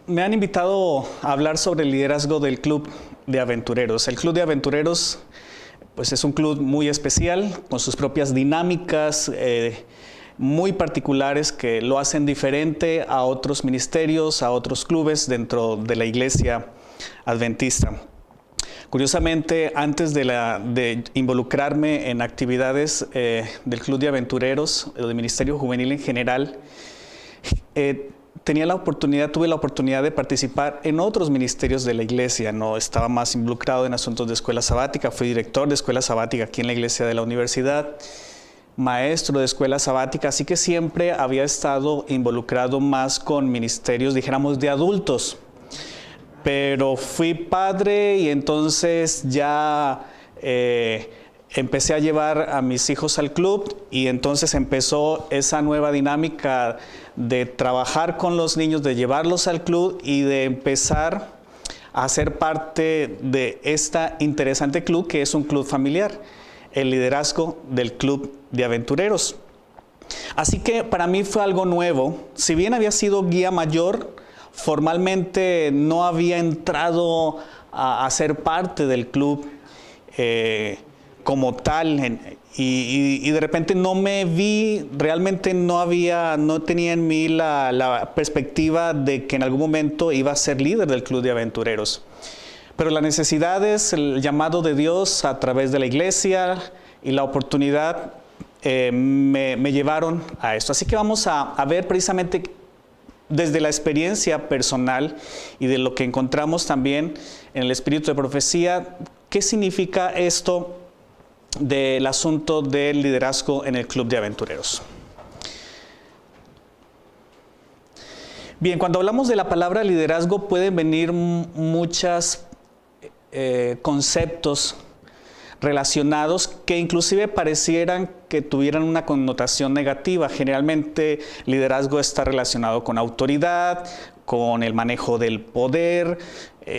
Me han invitado a hablar sobre el liderazgo del Club de Aventureros. El Club de Aventureros pues es un club muy especial, con sus propias dinámicas muy particulares que lo hacen diferente a otros ministerios, a otros clubes dentro de la iglesia adventista. Curiosamente, antes de involucrarme en actividades del Club de Aventureros, del Ministerio Juvenil en general, tuve la oportunidad de participar en otros ministerios de la iglesia. No estaba más involucrado en asuntos de escuela sabática, fui director de escuela sabática aquí en la iglesia de la universidad, maestro de escuela sabática, así que siempre había estado involucrado más con ministerios, dijéramos, de adultos. Pero fui padre y entonces ya empecé a llevar a mis hijos al club y entonces empezó esa nueva dinámica de trabajar con los niños, de llevarlos al club y de empezar a ser parte de este interesante club que es un club familiar, el liderazgo del Club de Aventureros. Así que para mí fue algo nuevo. Si bien había sido guía mayor, formalmente no había entrado a ser parte del club como tal, y de repente no me vi, realmente no tenía en mí la perspectiva de que en algún momento iba a ser líder del Club de Aventureros. Pero las necesidades, el llamado de Dios a través de la iglesia y la oportunidad me llevaron a esto. Así que vamos a ver precisamente desde la experiencia personal y de lo que encontramos también en el espíritu de profecía, ¿qué significa esto del asunto del liderazgo en el Club de Aventureros? Bien, cuando hablamos de la palabra liderazgo pueden venir muchos conceptos relacionados que inclusive parecieran que tuvieran una connotación negativa. Generalmente liderazgo está relacionado con autoridad, con el manejo del poder,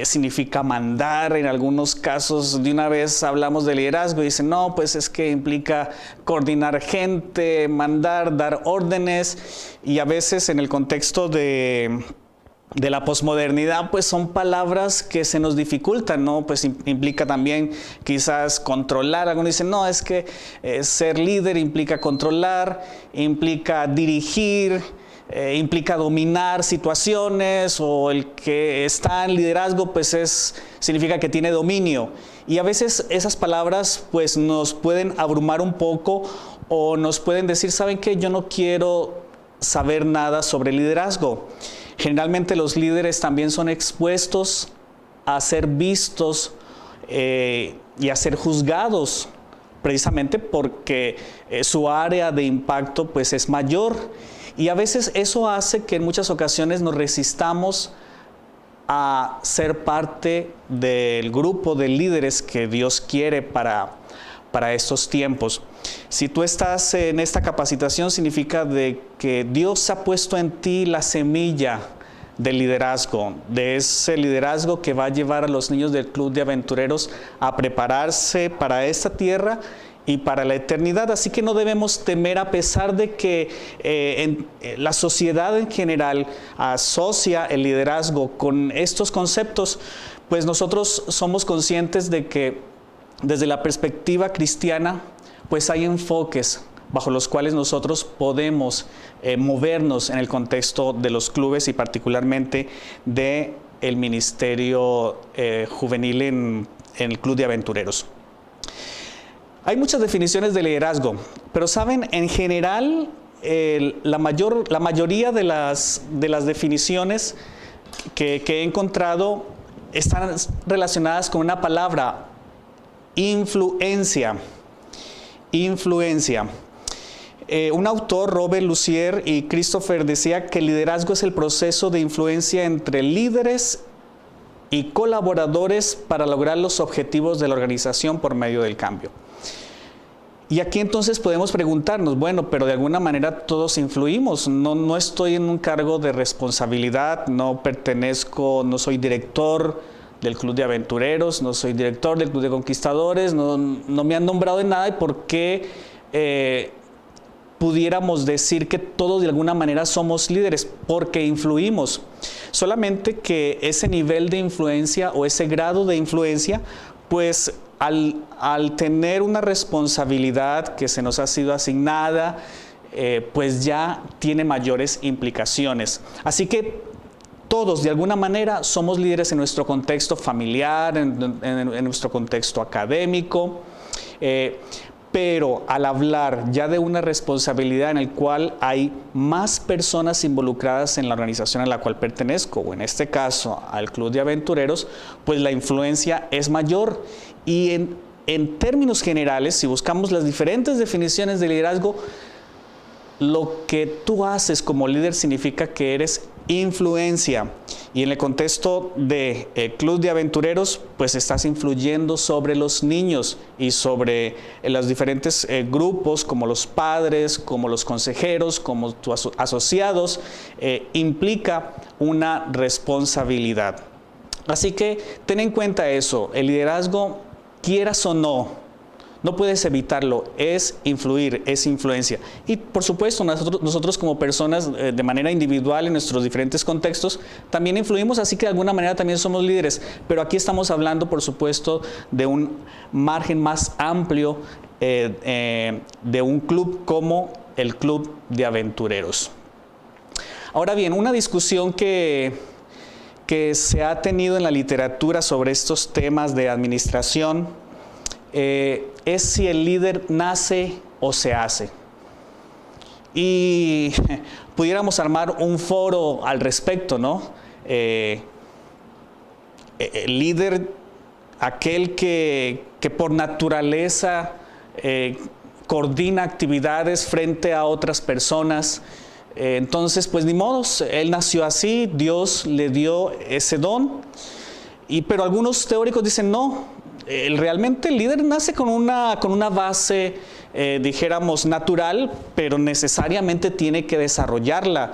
significa mandar. En algunos casos de una vez hablamos de liderazgo y dicen, no, pues es que implica coordinar gente, mandar, dar órdenes, y a veces en el contexto de la posmodernidad, pues son palabras que se nos dificultan, ¿no? Pues implica también quizás controlar. Algunos dicen, no, es que ser líder implica controlar, implica dirigir, implica dominar situaciones, o el que está en liderazgo, pues significa que tiene dominio. Y a veces esas palabras pues nos pueden abrumar un poco, o nos pueden decir, ¿saben qué? Yo no quiero saber nada sobre liderazgo. Generalmente los líderes también son expuestos a ser vistos y a ser juzgados, precisamente porque su área de impacto pues es mayor, y a veces eso hace que en muchas ocasiones nos resistamos a ser parte del grupo de líderes que Dios quiere para estos tiempos. Si tú estás en esta capacitación, significa de que Dios ha puesto en ti la semilla del liderazgo, de ese liderazgo que va a llevar a los niños del Club de Aventureros a prepararse para esta tierra y para la eternidad. Así que no debemos temer, a pesar de que la sociedad en general asocia el liderazgo con estos conceptos, pues nosotros somos conscientes de que desde la perspectiva cristiana, pues hay enfoques bajo los cuales nosotros podemos movernos en el contexto de los clubes y particularmente del ministerio juvenil en el Club de Aventureros. Hay muchas definiciones de liderazgo, pero saben, en general la mayoría de las definiciones que he encontrado están relacionadas con una palabra: influencia. Influencia. Un autor, Robert Lucier y Christopher, decía que el liderazgo es el proceso de influencia entre líderes y colaboradores para lograr los objetivos de la organización por medio del cambio. Y aquí entonces podemos preguntarnos, bueno, pero de alguna manera todos influimos. No estoy en un cargo de responsabilidad, no soy director del Club de Aventureros, no soy director del Club de Conquistadores, no me han nombrado en nada. ¿Y por qué pudiéramos decir que todos de alguna manera somos líderes porque influimos. Solamente que ese nivel de influencia o ese grado de influencia, pues al tener una responsabilidad que se nos ha sido asignada, pues ya tiene mayores implicaciones. Así que todos de alguna manera somos líderes en nuestro contexto familiar, en nuestro contexto académico, pero al hablar ya de una responsabilidad en la cual hay más personas involucradas en la organización a la cual pertenezco, o en este caso al Club de Aventureros, pues la influencia es mayor. Y en términos generales, si buscamos las diferentes definiciones de liderazgo, lo que tú haces como líder significa que eres influencia. Y en el contexto del Club de Aventureros, pues estás influyendo sobre los niños y sobre los diferentes grupos, como los padres, como los consejeros, como tus asociados. Implica una responsabilidad. Así que ten en cuenta eso, el liderazgo, quieras o no puedes evitarlo, es influir, es influencia. Y por supuesto, nosotros como personas de manera individual en nuestros diferentes contextos, también influimos, así que de alguna manera también somos líderes. Pero aquí estamos hablando, por supuesto, de un margen más amplio de un club como el Club de Aventureros. Ahora bien, una discusión que se ha tenido en la literatura sobre estos temas de administración es si el líder nace o se hace. Y pudiéramos armar un foro al respecto, ¿no? El líder, aquel que por naturaleza coordina actividades frente a otras personas. Entonces, pues ni modos, él nació así, Dios le dio ese don. Pero algunos teóricos dicen no. Realmente el líder nace con una base, dijéramos, natural, pero necesariamente tiene que desarrollarla,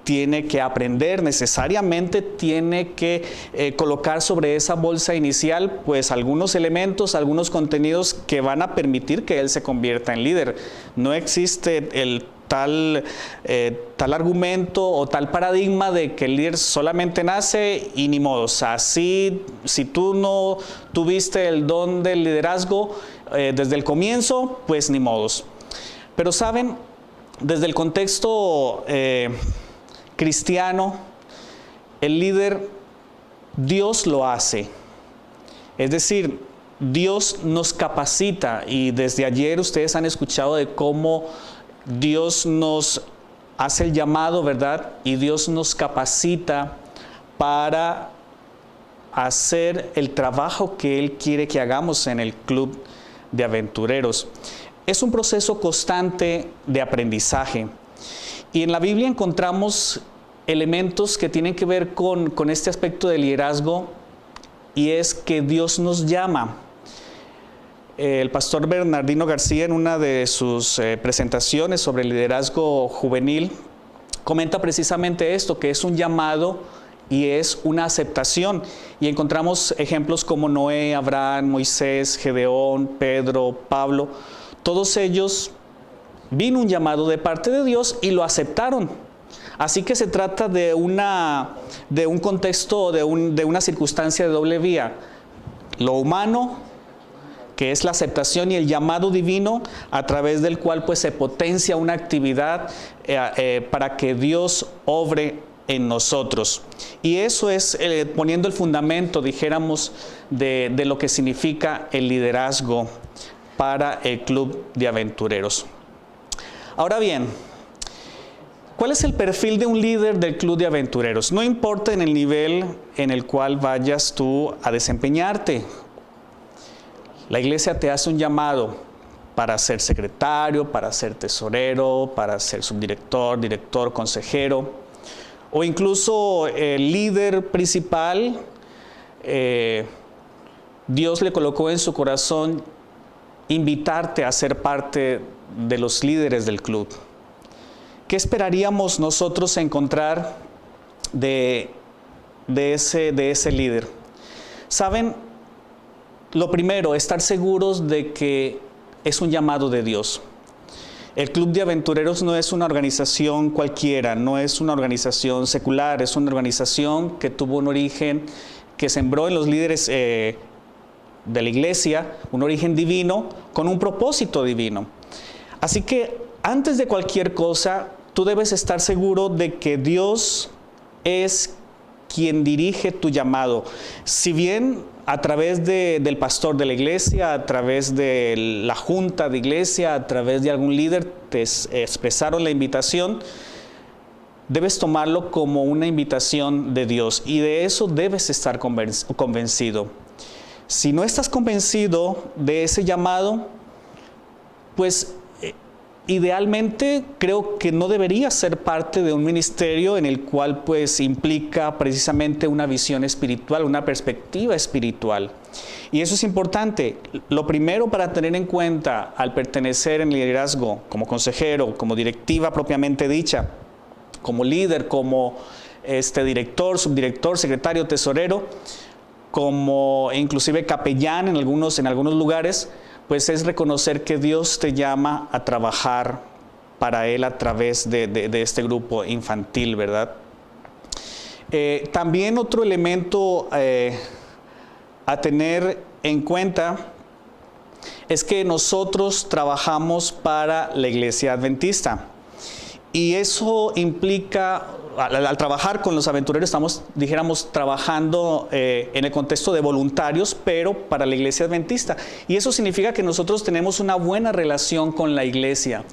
tiene que aprender, necesariamente tiene que colocar sobre esa bolsa inicial pues algunos elementos, algunos contenidos que van a permitir que él se convierta en líder. No existe el tal argumento o tal paradigma de que el líder solamente nace y ni modo. O sea, si tú no tuviste el don del liderazgo desde el comienzo, pues ni modos. Pero saben, desde el contexto cristiano, el líder, Dios lo hace. Es decir, Dios nos capacita, y desde ayer ustedes han escuchado de cómo Dios nos hace el llamado, ¿verdad? Y Dios nos capacita para hacer el trabajo que Él quiere que hagamos en el Club de Aventureros. Es un proceso constante de aprendizaje. Y en la Biblia encontramos elementos que tienen que ver con este aspecto de liderazgo, y es que Dios nos llama. El pastor Bernardino García, en una de sus presentaciones sobre el liderazgo juvenil, comenta precisamente esto, que es un llamado y es una aceptación. Y encontramos ejemplos como Noé, Abraham, Moisés, Gedeón, Pedro, Pablo. Todos ellos vino un llamado de parte de Dios y lo aceptaron. Así que se trata de un contexto, de una circunstancia de doble vía. Lo humano, que es la aceptación, y el llamado divino, a través del cual pues se potencia una actividad para que Dios obre en nosotros. Y eso es poniendo el fundamento, dijéramos, de lo que significa el liderazgo para el Club de Aventureros. Ahora bien, ¿cuál es el perfil de un líder del Club de Aventureros? No importa en el nivel en el cual vayas tú a desempeñarte. La iglesia te hace un llamado para ser secretario, para ser tesorero, para ser subdirector, director, consejero, o incluso el líder principal. Dios le colocó en su corazón invitarte a ser parte de los líderes del club. ¿Qué esperaríamos nosotros encontrar de ese líder? ¿Saben? Lo primero, estar seguros de que es un llamado de Dios. El Club de Aventureros no es una organización cualquiera, no es una organización secular, es una organización que tuvo un origen, que sembró en los líderes de la iglesia, un origen divino, con un propósito divino. Así que antes de cualquier cosa, tú debes estar seguro de que Dios es quien dirige tu llamado. Si bien a través del pastor de la iglesia, a través de la junta de iglesia, a través de algún líder te expresaron la invitación, debes tomarlo como una invitación de Dios y de eso debes estar convencido. Si no estás convencido de ese llamado, pues idealmente creo que no debería ser parte de un ministerio en el cual pues implica precisamente una visión espiritual, una perspectiva espiritual. Y eso es importante. Lo primero para tener en cuenta al pertenecer en liderazgo, como consejero, como directiva propiamente dicha, como líder, como director, subdirector, secretario, tesorero, como inclusive capellán en algunos lugares, pues es reconocer que Dios te llama a trabajar para Él a través de este grupo infantil, ¿verdad? También otro elemento a tener en cuenta es que nosotros trabajamos para la Iglesia Adventista. Y eso implica, al trabajar con los aventureros, estamos, dijéramos, trabajando en el contexto de voluntarios, pero para la Iglesia Adventista. Y eso significa que nosotros tenemos una buena relación con la Iglesia.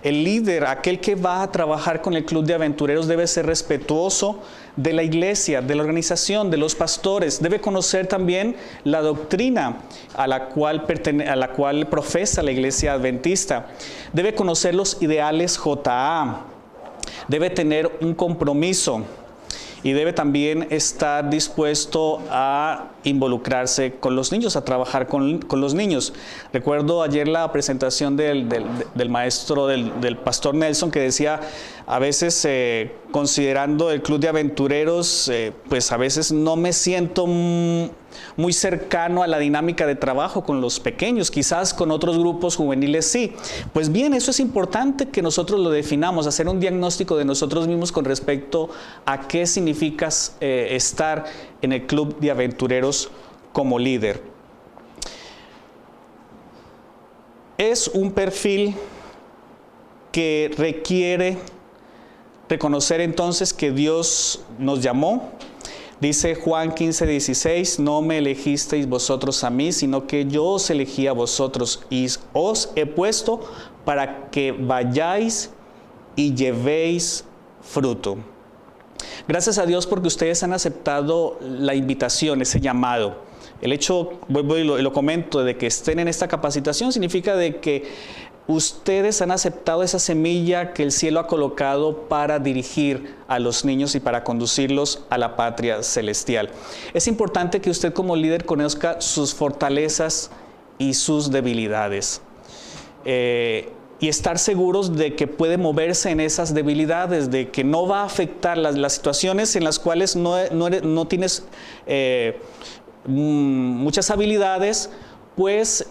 El líder, aquel que va a trabajar con el Club de Aventureros, debe ser respetuoso de la Iglesia, de la organización, de los pastores. Debe conocer también la doctrina a la cual profesa la Iglesia Adventista. Debe conocer los ideales JA. Debe tener un compromiso y debe también estar dispuesto a involucrarse con los niños, a trabajar con los niños. Recuerdo ayer la presentación del maestro, del pastor Nelson, que decía, a veces considerando el Club de Aventureros, pues a veces no me siento muy cercano a la dinámica de trabajo con los pequeños, quizás con otros grupos juveniles sí. Pues bien, eso es importante que nosotros lo definamos, hacer un diagnóstico de nosotros mismos con respecto a qué significa estar en el Club de Aventureros como líder. Es un perfil que requiere reconocer entonces que Dios nos llamó. Dice Juan 15:16, no me elegisteis vosotros a mí, sino que yo os elegí a vosotros y os he puesto para que vayáis y llevéis fruto. Gracias a Dios porque ustedes han aceptado la invitación, ese llamado. El hecho, vuelvo y lo comento, de que estén en esta capacitación significa de que ustedes han aceptado esa semilla que el cielo ha colocado para dirigir a los niños y para conducirlos a la patria celestial. Es importante que usted como líder conozca sus fortalezas y sus debilidades. Y estar seguros de que puede moverse en esas debilidades, de que no va a afectar las situaciones en las cuales no tienes muchas habilidades, pues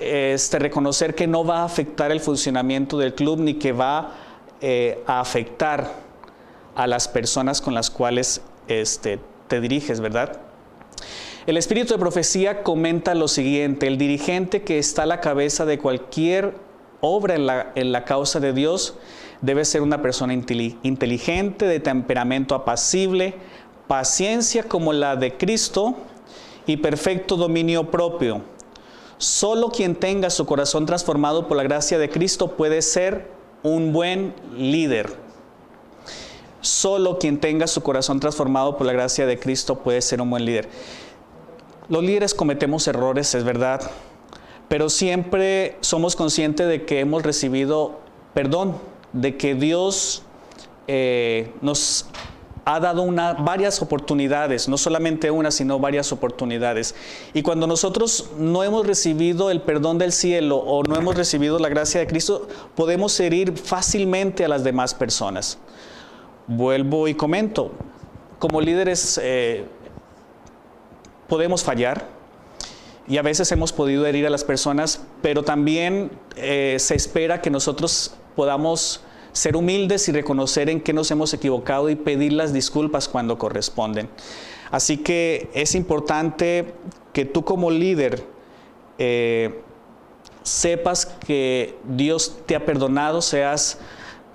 reconocer que no va a afectar el funcionamiento del club ni que va a afectar a las personas con las cuales te diriges, ¿verdad? El espíritu de profecía comenta lo siguiente: el dirigente que está a la cabeza de cualquier obra en la causa de Dios debe ser una persona inteligente, de temperamento apacible, paciencia como la de Cristo y perfecto dominio propio. Solo quien tenga su corazón transformado por la gracia de Cristo puede ser un buen líder. Solo quien tenga su corazón transformado por la gracia de Cristo puede ser un buen líder. Los líderes cometemos errores, es verdad, pero siempre somos conscientes de que hemos recibido perdón, de que Dios nos ha dado varias oportunidades, no solamente una, sino varias oportunidades. Y cuando nosotros no hemos recibido el perdón del cielo o no hemos recibido la gracia de Cristo, podemos herir fácilmente a las demás personas. Vuelvo y comento, como líderes podemos fallar y a veces hemos podido herir a las personas, pero también se espera que nosotros podamos ser humildes y reconocer en qué nos hemos equivocado y pedir las disculpas cuando corresponden. Así que es importante que tú como líder sepas que Dios te ha perdonado, seas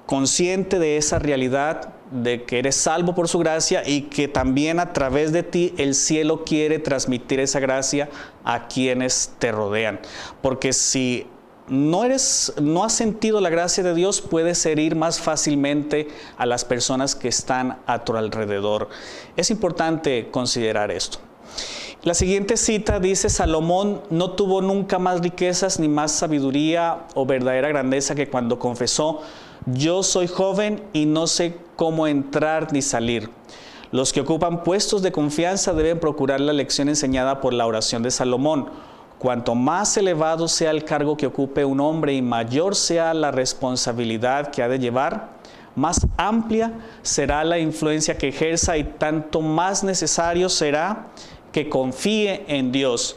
consciente de esa realidad, de que eres salvo por su gracia y que también a través de ti el cielo quiere transmitir esa gracia a quienes te rodean. Porque si no has sentido la gracia de Dios, puedes herir más fácilmente a las personas que están a tu alrededor. Es importante considerar esto. La siguiente cita dice: Salomón no tuvo nunca más riquezas ni más sabiduría o verdadera grandeza que cuando confesó: yo soy joven y no sé cómo entrar ni salir. Los que ocupan puestos de confianza deben procurar la lección enseñada por la oración de Salomón. Cuanto más elevado sea el cargo que ocupe un hombre y mayor sea la responsabilidad que ha de llevar, más amplia será la influencia que ejerza y tanto más necesario será que confíe en Dios.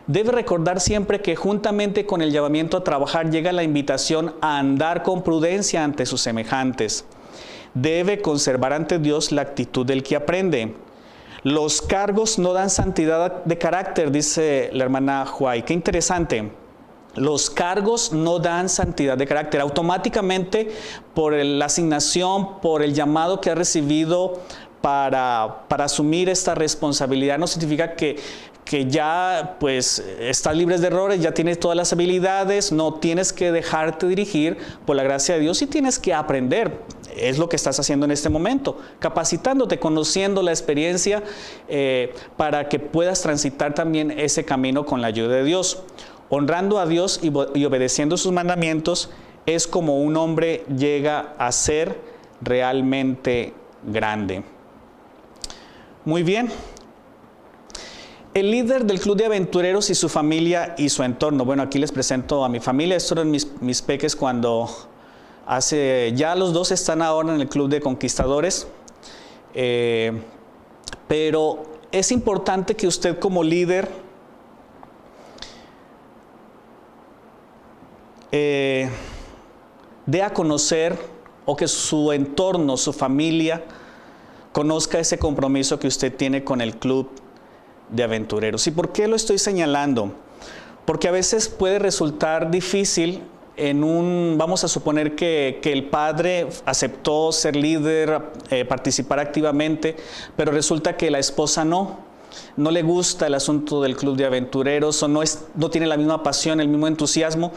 Debe recordar siempre que juntamente con el llamamiento a trabajar llega la invitación a andar con prudencia ante sus semejantes. Debe conservar ante Dios la actitud del que aprende. Los cargos no dan santidad de carácter, dice la hermana Huay. Qué interesante. Los cargos no dan santidad de carácter. Automáticamente, por la asignación, por el llamado que ha recibido para asumir esta responsabilidad, no significa que ya pues estás libre de errores, ya tienes todas las habilidades. No, tienes que dejarte dirigir por la gracia de Dios y tienes que aprender. Es lo que estás haciendo en este momento, capacitándote, conociendo la experiencia para que puedas transitar también ese camino con la ayuda de Dios. Honrando a Dios y obedeciendo sus mandamientos es como un hombre llega a ser realmente grande. Muy bien. El líder del Club de Aventureros y su familia y su entorno. Bueno, aquí les presento a mi familia. Estos eran mis peques cuando ya los dos están ahora en el Club de Conquistadores. Pero es importante que usted como líder dé a conocer, o que su entorno, su familia, conozca ese compromiso que usted tiene con el Club de Aventureros. ¿Y por qué lo estoy señalando? Porque a veces puede resultar difícil vamos a suponer que el padre aceptó ser líder, participar activamente, pero resulta que la esposa no le gusta el asunto del Club de Aventureros, o no tiene la misma pasión, el mismo entusiasmo,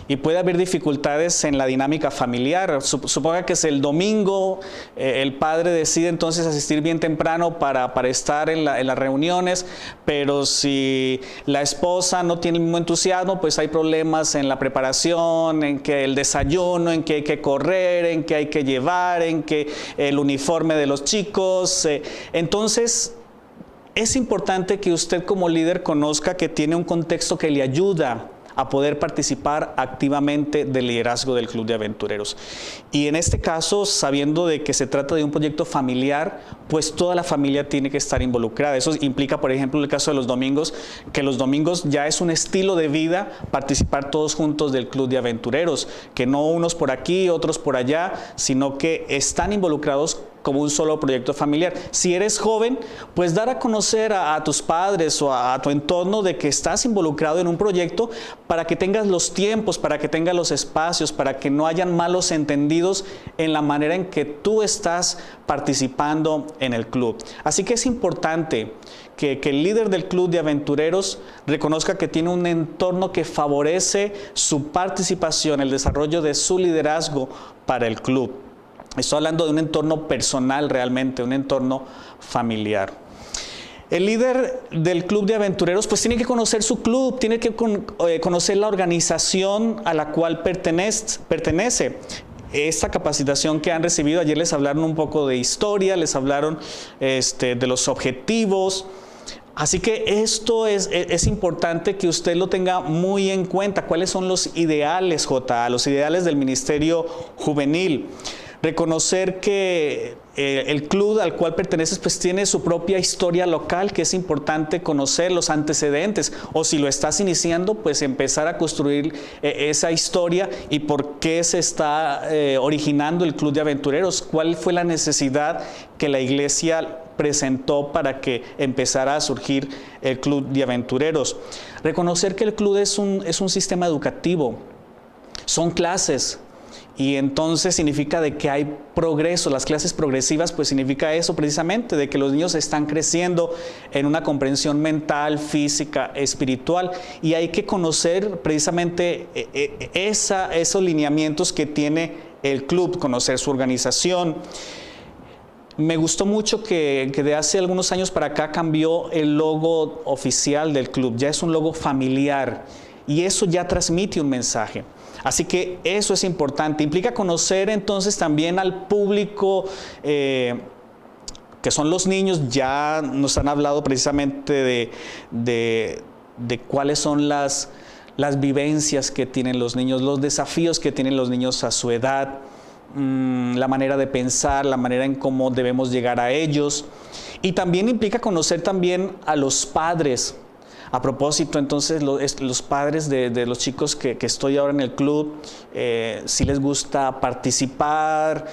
y puede haber dificultades en la dinámica familiar. Suponga que es el domingo, el padre decide entonces asistir bien temprano para estar en las reuniones, pero si la esposa no tiene el mismo entusiasmo, pues hay problemas en la preparación, en que el desayuno, en que hay que correr, en que hay que llevar, en que el uniforme de los chicos. Entonces, es importante que usted como líder conozca que tiene un contexto que le ayuda a poder participar activamente del liderazgo del Club de Aventureros. Y en este caso, sabiendo de que se trata de un proyecto familiar, pues toda la familia tiene que estar involucrada. Eso implica, por ejemplo, el caso de los domingos, que los domingos ya es un estilo de vida participar todos juntos del Club de Aventureros, que no unos por aquí, otros por allá, sino que están involucrados como un solo proyecto familiar. Si eres joven, pues dar a conocer a tus padres o a tu entorno de que estás involucrado en un proyecto, para que tengas los tiempos, para que tengas los espacios, para que no hayan malos entendidos en la manera en que tú estás participando en el club. Así que es importante que el líder del Club de Aventureros reconozca que tiene un entorno que favorece su participación, el desarrollo de su liderazgo para el club. Estoy hablando de un entorno personal realmente, un entorno familiar. El líder del Club de Aventureros pues tiene que conocer su club, tiene que conocer la organización a la cual pertenece. Esta capacitación que han recibido, ayer les hablaron un poco de historia, les hablaron de los objetivos. Así que esto es importante que usted lo tenga muy en cuenta. ¿Cuáles son los ideales, los ideales del Ministerio Juvenil? Reconocer que el club al cual perteneces pues tiene su propia historia local, que es importante conocer los antecedentes, o si lo estás iniciando, pues empezar a construir esa historia y por qué se está originando el Club de Aventureros, cuál fue la necesidad que la iglesia presentó para que empezara a surgir el Club de Aventureros. Reconocer que el club es un sistema educativo, son clases. Y entonces significa de que hay progreso. Las clases progresivas pues significa eso precisamente, de que los niños están creciendo en una comprensión mental, física, espiritual, y hay que conocer precisamente esos lineamientos que tiene el club, conocer su organización. Me gustó mucho que de hace algunos años para acá cambió el logo oficial del club, ya es un logo familiar y eso ya transmite un mensaje. Así que eso es importante, implica conocer entonces también al público que son los niños. Ya nos han hablado precisamente de cuáles son las vivencias que tienen los niños, los desafíos que tienen los niños a su edad, la manera de pensar, la manera en cómo debemos llegar a ellos. Y también implica conocer también a los padres. A propósito, entonces, los padres de los chicos que estoy ahora en el club, si les gusta participar,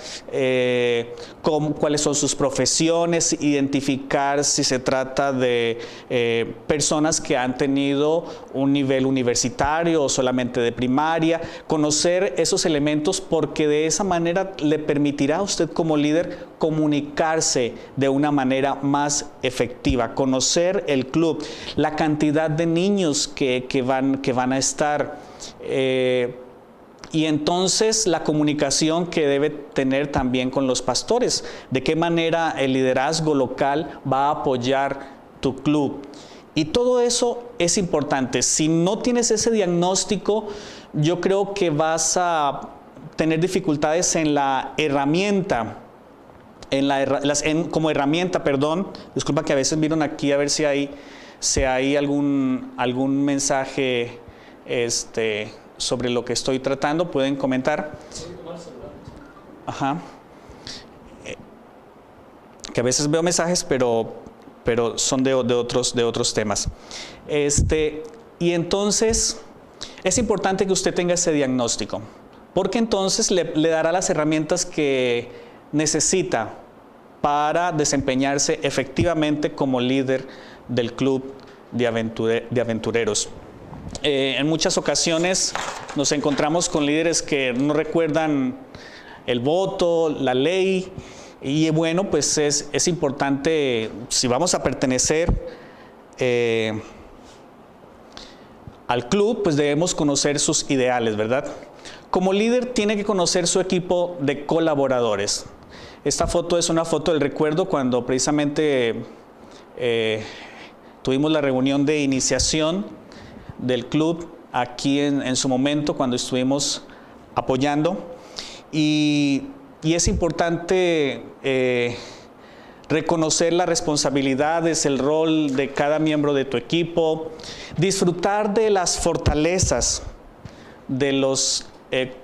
cuáles son sus profesiones, identificar si se trata de personas que han tenido un nivel universitario o solamente de primaria, conocer esos elementos porque de esa manera le permitirá a usted como líder comunicarse de una manera más efectiva, conocer el club, la cantidad de niños que van a estar, y entonces la comunicación que debe tener también con los pastores, de qué manera el liderazgo local va a apoyar tu club. Y todo eso es importante. Si no tienes ese diagnóstico, yo creo que vas a tener dificultades en la herramienta, como herramienta, perdón. Disculpa que a veces miran aquí a ver si hay algún mensaje sobre lo que estoy tratando. Pueden comentar. Ajá. Que a veces veo mensajes, pero son de otros temas. Y entonces es importante que usted tenga ese diagnóstico, porque entonces le dará las herramientas que necesita para desempeñarse efectivamente como líder del club de aventureros. En muchas ocasiones nos encontramos con líderes que no recuerdan el voto, la ley, y bueno, pues es importante, si vamos a pertenecer al club, pues debemos conocer sus ideales, ¿verdad? Como líder tiene que conocer su equipo de colaboradores. Esta foto es una foto del recuerdo cuando precisamente tuvimos la reunión de iniciación del club aquí en su momento, cuando estuvimos apoyando. Y es importante reconocer las responsabilidades, el rol de cada miembro de tu equipo, disfrutar de las fortalezas de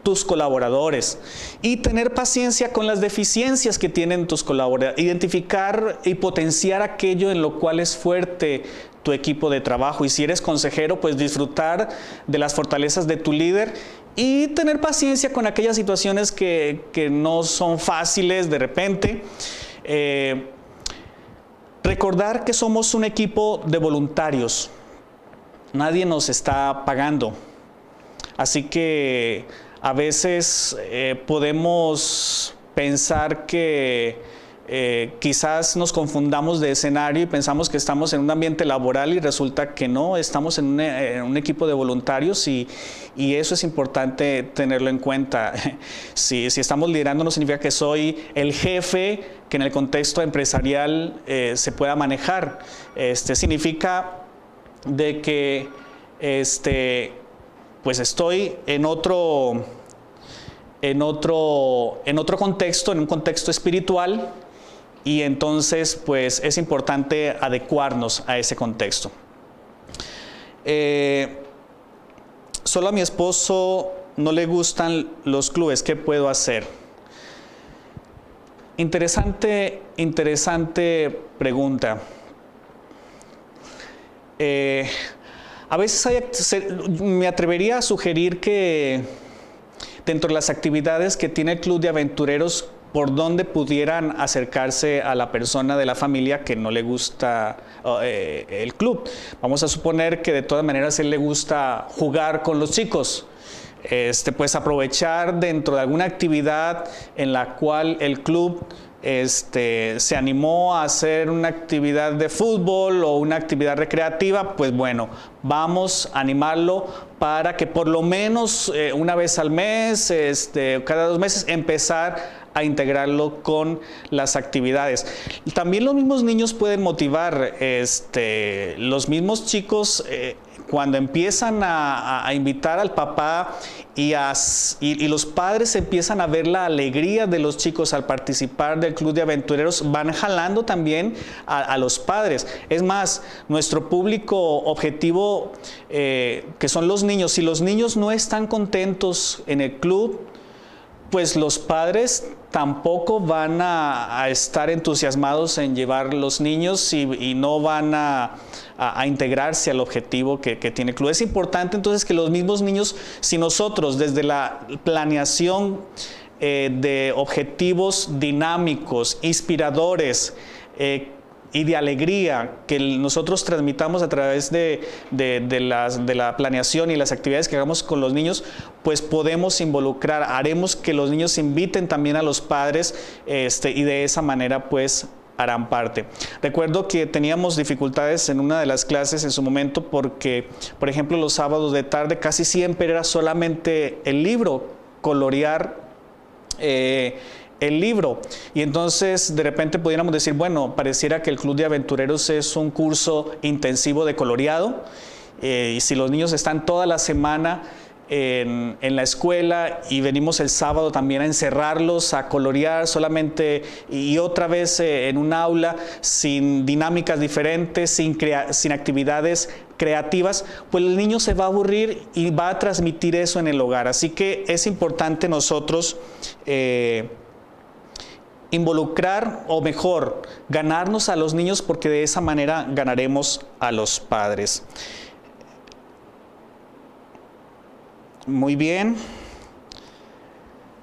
tus colaboradores y tener paciencia con las deficiencias que tienen tus colaboradores, identificar y potenciar aquello en lo cual es fuerte tu equipo de trabajo, y si eres consejero, pues disfrutar de las fortalezas de tu líder y tener paciencia con aquellas situaciones que no son fáciles de repente. Recordar que somos un equipo de voluntarios, nadie nos está pagando. Así que a veces podemos pensar que quizás nos confundamos de escenario y pensamos que estamos en un ambiente laboral y resulta que no, estamos en un equipo de voluntarios, y eso es importante tenerlo en cuenta. Si estamos liderando, no significa que soy el jefe que en el contexto empresarial se pueda manejar. Significa de que pues estoy en otro contexto, en un contexto espiritual, y entonces pues es importante adecuarnos a ese contexto. Solo a mi esposo no le gustan los clubes, ¿qué puedo hacer? interesante pregunta. A veces me atrevería a sugerir que dentro de las actividades que tiene el Club de Aventureros, por donde pudieran acercarse a la persona de la familia que no le gusta el club. Vamos a suponer que de todas maneras a él le gusta jugar con los chicos. Pues aprovechar dentro de alguna actividad en la cual el club se animó a hacer una actividad de fútbol o una actividad recreativa, pues bueno, vamos a animarlo para que por lo menos una vez al mes, cada 2 meses, empezar a integrarlo con las actividades. También los mismos niños pueden motivar, los mismos chicos cuando empiezan a invitar al papá y los padres empiezan a ver la alegría de los chicos al participar del Club de Aventureros, van jalando también a los padres. Es más, nuestro público objetivo, que son los niños, si los niños no están contentos en el club, pues los padres tampoco van a estar entusiasmados en llevar los niños y no van a integrarse al objetivo que tiene el club. Es importante entonces que los mismos niños, si nosotros desde la planeación de objetivos dinámicos, inspiradores, y de alegría que nosotros transmitamos a través de la planeación y las actividades que hagamos con los niños, pues podemos involucrar, haremos que los niños inviten también a los padres y de esa manera pues harán parte. Recuerdo que teníamos dificultades en una de las clases en su momento porque, por ejemplo, los sábados de tarde casi siempre era solamente el libro, colorear el libro, y entonces de repente pudiéramos decir, bueno, pareciera que el Club de Aventureros es un curso intensivo de coloreado, y si los niños están toda la semana en la escuela y venimos el sábado también a encerrarlos, a colorear solamente y otra vez en un aula sin dinámicas diferentes, sin actividades creativas, pues el niño se va a aburrir y va a transmitir eso en el hogar. Así que es importante nosotros involucrar, o mejor, ganarnos a los niños, porque de esa manera ganaremos a los padres. Muy bien.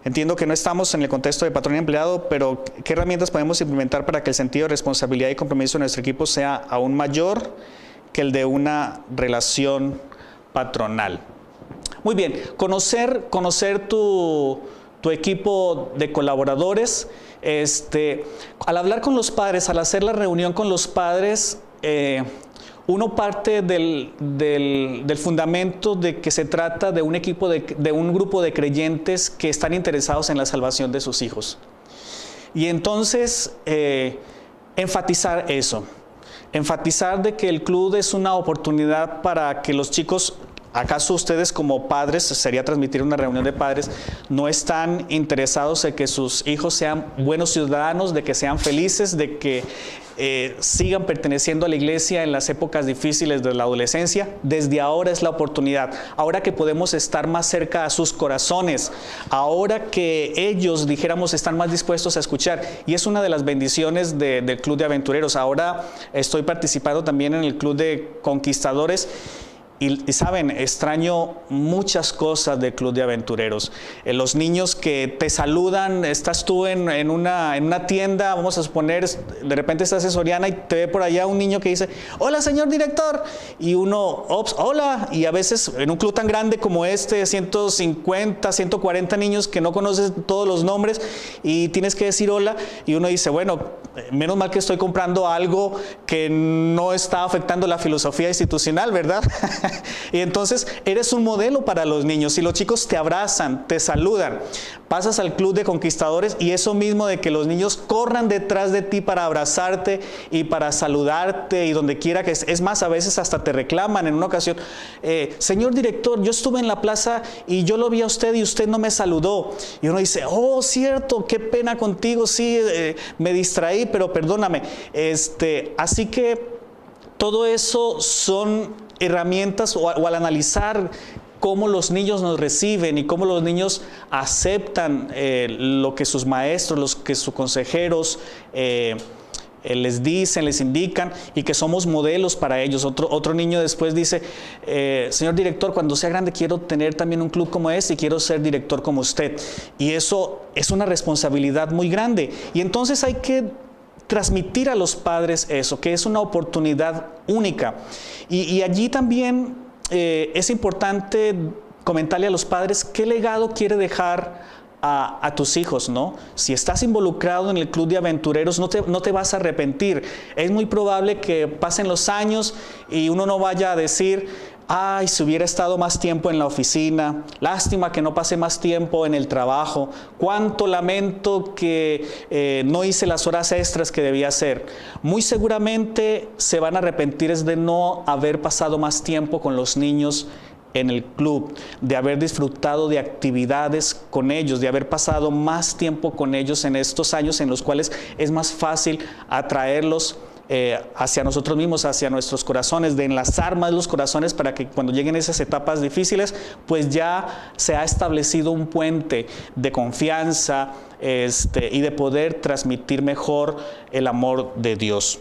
Entiendo que no estamos en el contexto de patrón y empleado, pero ¿qué herramientas podemos implementar para que el sentido de responsabilidad y compromiso de nuestro equipo sea aún mayor que el de una relación patronal? Muy bien, conocer tu equipo de colaboradores. Al hablar con los padres, al hacer la reunión con los padres, uno parte del fundamento de que se trata de un equipo, de un grupo de creyentes que están interesados en la salvación de sus hijos. Y entonces, enfatizar eso, enfatizar de que el club es una oportunidad para que los chicos, ¿acaso ustedes como padres, sería transmitir una reunión de padres, no están interesados en que sus hijos sean buenos ciudadanos, de que sean felices, de que sigan perteneciendo a la iglesia en las épocas difíciles de la adolescencia? Desde ahora es la oportunidad, ahora que podemos estar más cerca a sus corazones, ahora que ellos, dijéramos, están más dispuestos a escuchar, y es una de las bendiciones del Club de Aventureros. Ahora estoy participando también en el Club de Conquistadores. Y saben, extraño muchas cosas del Club de Aventureros. Los niños que te saludan, estás tú en una tienda, vamos a suponer, de repente estás en Soriana y te ve por allá un niño que dice, hola señor director, y uno, ops, hola, y a veces en un club tan grande como 150, 140 niños que no conoces todos los nombres y tienes que decir hola, y uno dice, bueno, menos mal que estoy comprando algo que no está afectando la filosofía institucional, ¿verdad? Y entonces eres un modelo para los niños, y los chicos te abrazan, te saludan. Pasas al Club de Conquistadores y eso mismo de que los niños corran detrás de ti para abrazarte y para saludarte, y donde quiera que es más, a veces hasta te reclaman. En una ocasión, señor director, yo estuve en la plaza y yo lo vi a usted y usted no me saludó. Y uno dice, oh, cierto, qué pena contigo, sí, me distraí, pero perdóname. Así que todo eso son herramientas, o al analizar cómo los niños nos reciben y cómo los niños aceptan lo que sus maestros, los que sus consejeros les dicen, les indican, y que somos modelos para ellos. Otro niño después dice, señor director, cuando sea grande quiero tener también un club como este y quiero ser director como usted. Y eso es una responsabilidad muy grande. Y entonces hay que transmitir a los padres eso, que es una oportunidad única. Y allí también es importante comentarle a los padres qué legado quiere dejar a tus hijos, ¿no? Si estás involucrado en el club de aventureros, no te vas a arrepentir. Es muy probable que pasen los años y uno no vaya a decir, ay, si hubiera estado más tiempo en la oficina, lástima que no pasé más tiempo en el trabajo, cuánto lamento que no hice las horas extras que debía hacer. Muy seguramente se van a arrepentir es de no haber pasado más tiempo con los niños en el club, de haber disfrutado de actividades con ellos, de haber pasado más tiempo con ellos en estos años en los cuales es más fácil atraerlos hacia nosotros mismos, hacia nuestros corazones, de enlazar más los corazones para que cuando lleguen esas etapas difíciles, pues ya se ha establecido un puente de confianza y de poder transmitir mejor el amor de Dios.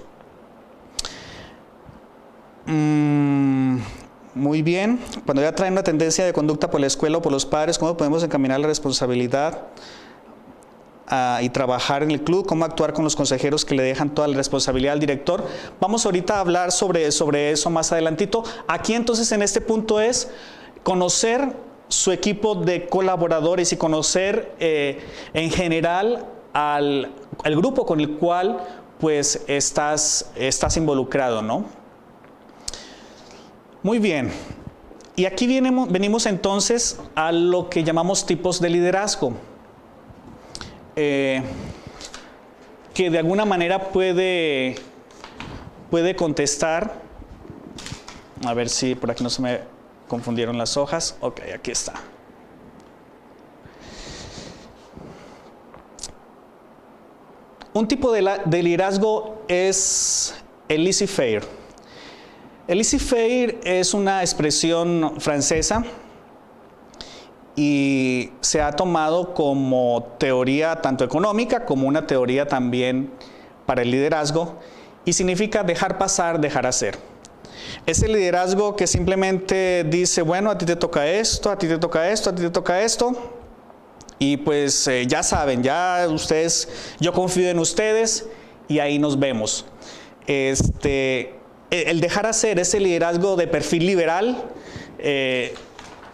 Muy bien, cuando ya traen una tendencia de conducta por la escuela o por los padres, ¿cómo podemos encaminar la responsabilidad y trabajar en el club? ¿Cómo actuar con los consejeros que le dejan toda la responsabilidad al director? Vamos ahorita a hablar sobre eso más adelantito. Aquí entonces en este punto es conocer su equipo de colaboradores y conocer en general al grupo con el cual pues estás involucrado, ¿no? Muy bien, y aquí venimos entonces a lo que llamamos tipos de liderazgo, que de alguna manera puede contestar. A ver si por aquí no se me confundieron las hojas. Ok, aquí está. Un tipo de liderazgo es el laissez-faire. El laissez-faire es una expresión francesa y se ha tomado como teoría tanto económica como una teoría también para el liderazgo, y significa dejar pasar, dejar hacer. Es el liderazgo que simplemente dice, bueno, a ti te toca esto, a ti te toca esto, a ti te toca esto, y pues ya saben, ya ustedes, yo confío en ustedes y ahí nos vemos. El dejar hacer es el liderazgo de perfil liberal,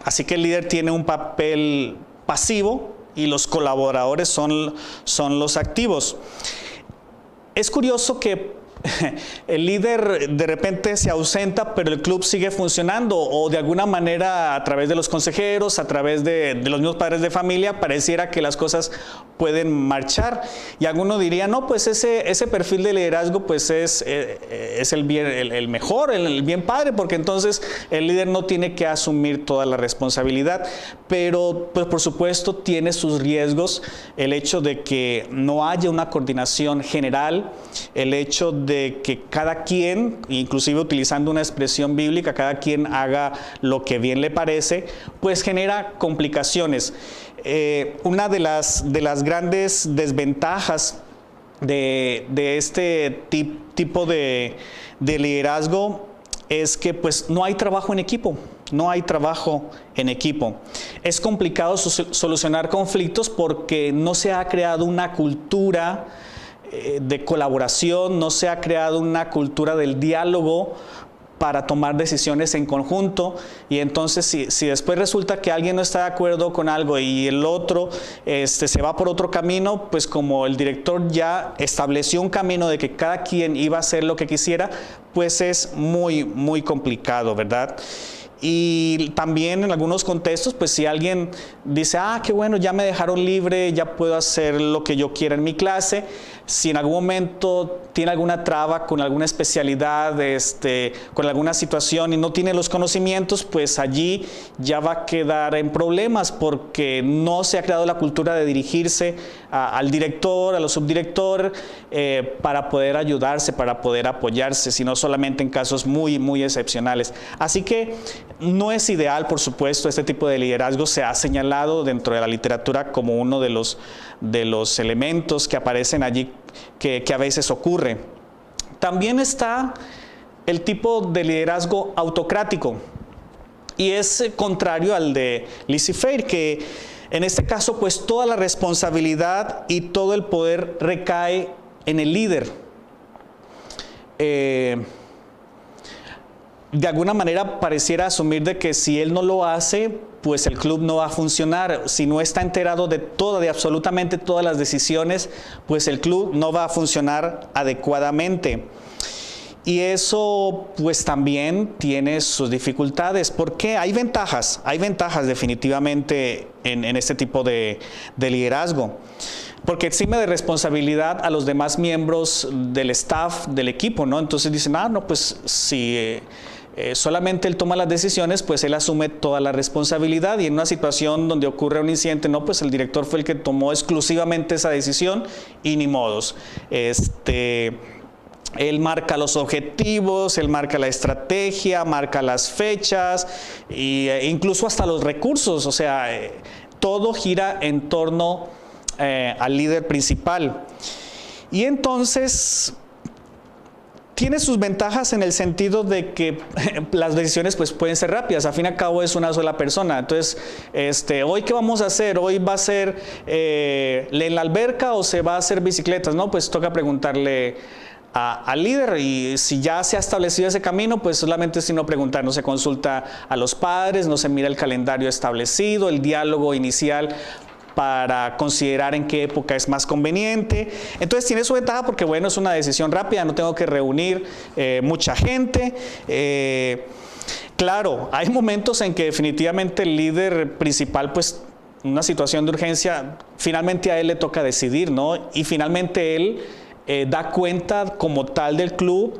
así que el líder tiene un papel pasivo y los colaboradores son los activos. Es curioso que el líder de repente se ausenta, pero el club sigue funcionando, o de alguna manera a través de los consejeros, a través de los mismos padres de familia, pareciera que las cosas pueden marchar. Y alguno diría, no, pues ese perfil de liderazgo pues es el mejor, el bien padre, porque entonces el líder no tiene que asumir toda la responsabilidad. Pero pues por supuesto tiene sus riesgos el hecho de que no haya una coordinación general, el hecho de que cada quien, inclusive utilizando una expresión bíblica, cada quien haga lo que bien le parece, pues genera complicaciones. Una de las grandes desventajas de este tipo de liderazgo es que pues no hay trabajo en equipo. No hay trabajo en equipo. Es complicado solucionar conflictos porque no se ha creado una cultura de colaboración, no se ha creado una cultura del diálogo para tomar decisiones en conjunto, y entonces si después resulta que alguien no está de acuerdo con algo y el otro se va por otro camino, pues como el director ya estableció un camino de que cada quien iba a hacer lo que quisiera, pues es muy, muy complicado, ¿verdad? Y también en algunos contextos, pues si alguien dice, qué bueno, ya me dejaron libre, ya puedo hacer lo que yo quiera en mi clase, Si en algún momento tiene alguna traba con alguna especialidad, con alguna situación y no tiene los conocimientos, pues allí ya va a quedar en problemas porque no se ha creado la cultura de dirigirse al director, a los subdirectores, para poder ayudarse, para poder apoyarse, sino solamente en casos muy, muy excepcionales. Así que no es ideal, por supuesto, este tipo de liderazgo se ha señalado dentro de la literatura como uno de los elementos que aparecen allí que a veces ocurre. También está el tipo de liderazgo autocrático y es contrario al de laissez-faire, que en este caso pues toda la responsabilidad y todo el poder recae en el líder. De alguna manera pareciera asumir de que si él no lo hace, pues el club no va a funcionar. Si no está enterado de absolutamente todas las decisiones, pues el club no va a funcionar adecuadamente. Y eso pues también tiene sus dificultades, porque hay ventajas definitivamente en este tipo de liderazgo. Porque exime de responsabilidad a los demás miembros del staff, del equipo, ¿no? Entonces dicen, no, pues si solamente él toma las decisiones, pues él asume toda la responsabilidad, y en una situación donde ocurre un incidente, no, pues el director fue el que tomó exclusivamente esa decisión y ni modos. Él marca los objetivos, él marca la estrategia, marca las fechas e incluso hasta los recursos, o sea, todo gira en torno al líder principal. Y entonces tiene sus ventajas en el sentido de que las decisiones pues pueden ser rápidas, a fin y al cabo es una sola persona. Entonces, ¿hoy qué vamos a hacer? ¿Hoy va a ser en la alberca o se va a hacer bicicletas? No, pues toca preguntarle al líder, y si ya se ha establecido ese camino, pues solamente es sino preguntar, no se consulta a los padres, no se mira el calendario establecido, el diálogo inicial para considerar en qué época es más conveniente. Entonces tiene su ventaja porque, bueno, es una decisión rápida, no tengo que reunir mucha gente. Claro, hay momentos en que definitivamente el líder principal, pues, en una situación de urgencia, finalmente a él le toca decidir, ¿no? Y finalmente él da cuenta como tal del club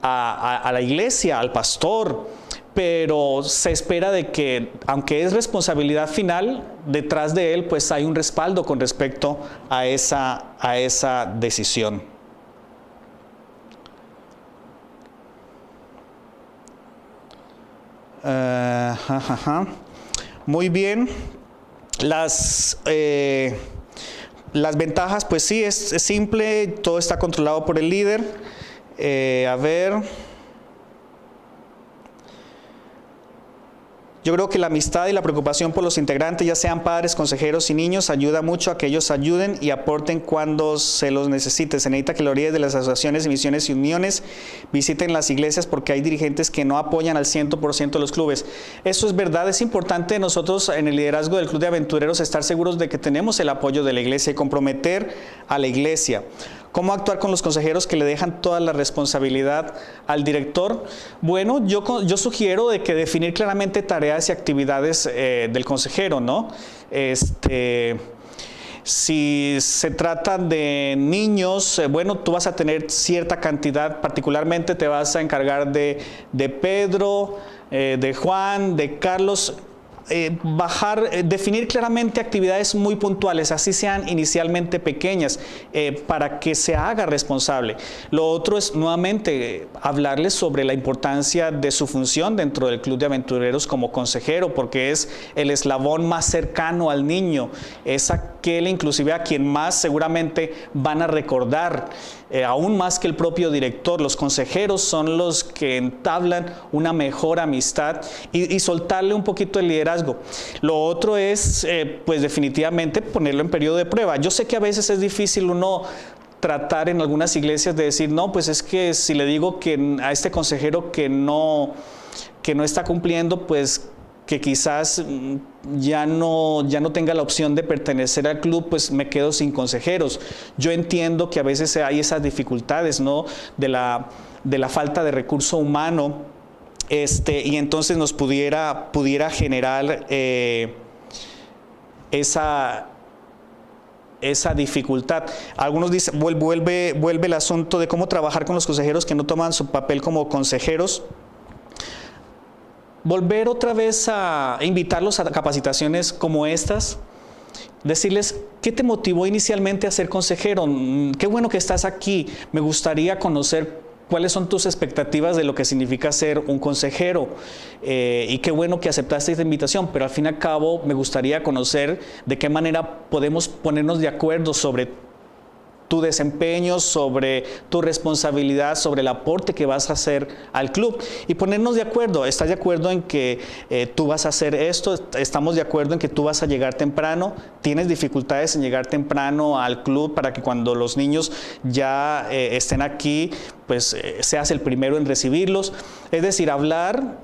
a la iglesia, al pastor, pero se espera de que, aunque es responsabilidad final, detrás de él pues hay un respaldo con respecto a esa decisión. Muy bien. Las ventajas, pues sí, es simple, todo está controlado por el líder. A ver, yo creo que la amistad y la preocupación por los integrantes, ya sean padres, consejeros y niños, ayuda mucho a que ellos ayuden y aporten cuando se los necesite. Se necesita que los líderes de las asociaciones, misiones y uniones visiten las iglesias, porque hay dirigentes que no apoyan al 100% los clubes. Eso es verdad, es importante nosotros en el liderazgo del Club de Aventureros estar seguros de que tenemos el apoyo de la iglesia y comprometer a la iglesia. ¿Cómo actuar con los consejeros que le dejan toda la responsabilidad al director? Bueno, yo sugiero de que definir claramente tareas y actividades del consejero, ¿no? Si se trata de niños, bueno, tú vas a tener cierta cantidad, particularmente te vas a encargar de Pedro, de Juan, de Carlos. Definir claramente actividades muy puntuales, así sean inicialmente pequeñas, para que se haga responsable. Lo otro es nuevamente hablarles sobre la importancia de su función dentro del Club de Aventureros como consejero, porque es el eslabón más cercano al niño, es aquel inclusive a quien más seguramente van a recordar, aún más que el propio director. Los consejeros son los que entablan una mejor amistad y soltarle un poquito el liderazgo. Lo otro es, pues definitivamente ponerlo en periodo de prueba. Yo sé que a veces es difícil uno tratar en algunas iglesias de decir, no, pues es que si le digo que a este consejero que no está cumpliendo, pues que quizás ya no tenga la opción de pertenecer al club, pues me quedo sin consejeros. Yo entiendo que a veces hay esas dificultades, ¿no? de la falta de recurso humano, y entonces nos pudiera generar esa dificultad. Algunos dicen, vuelve el asunto de cómo trabajar con los consejeros que no toman su papel como consejeros. Volver otra vez a invitarlos a capacitaciones como estas, decirles, ¿qué te motivó inicialmente a ser consejero? Qué bueno que estás aquí, me gustaría conocer cuáles son tus expectativas de lo que significa ser un consejero, y qué bueno que aceptaste esta invitación, pero al fin y al cabo me gustaría conocer de qué manera podemos ponernos de acuerdo sobre tu desempeño, sobre tu responsabilidad, sobre el aporte que vas a hacer al club y ponernos de acuerdo. ¿Estás de acuerdo en que tú vas a hacer esto? ¿Estamos de acuerdo en que tú vas a llegar temprano? ¿Tienes dificultades en llegar temprano al club para que cuando los niños ya estén aquí, pues seas el primero en recibirlos? Es decir, hablar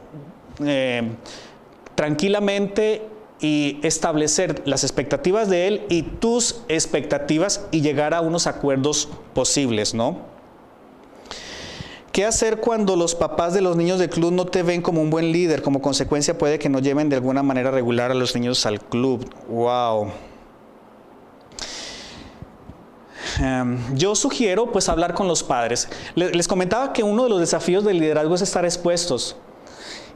tranquilamente y establecer las expectativas de él y tus expectativas y llegar a unos acuerdos posibles, ¿no? ¿Qué hacer cuando los papás de los niños del club no te ven como un buen líder? Como consecuencia puede que no lleven de alguna manera regular a los niños al club. ¡Wow! Yo sugiero pues hablar con los padres. Les comentaba que uno de los desafíos del liderazgo es estar expuestos.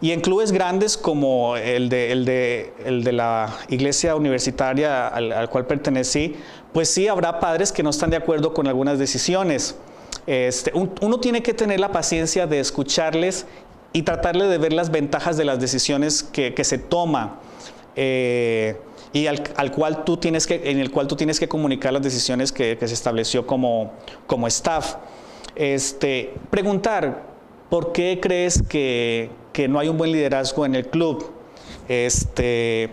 Y en clubes grandes como el de la iglesia universitaria al cual pertenecí, pues sí habrá padres que no están de acuerdo con algunas decisiones. Uno tiene que tener la paciencia de escucharles y tratarle de ver las ventajas de las decisiones que se toman. Y en el cual tú tienes que comunicar las decisiones que se estableció como staff. Preguntar, ¿por qué crees que no hay un buen liderazgo en el club? ¿Qué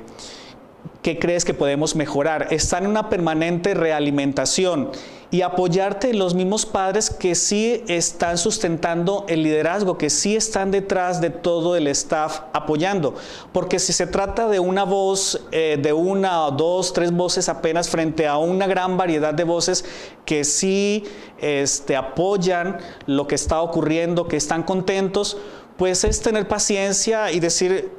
crees que podemos mejorar? Estar en una permanente realimentación y apoyarte en los mismos padres que sí están sustentando el liderazgo, que sí están detrás de todo el staff apoyando. Porque si se trata de una voz, de una, dos, tres voces apenas frente a una gran variedad de voces que sí apoyan lo que está ocurriendo, que están contentos, pues es tener paciencia y decir,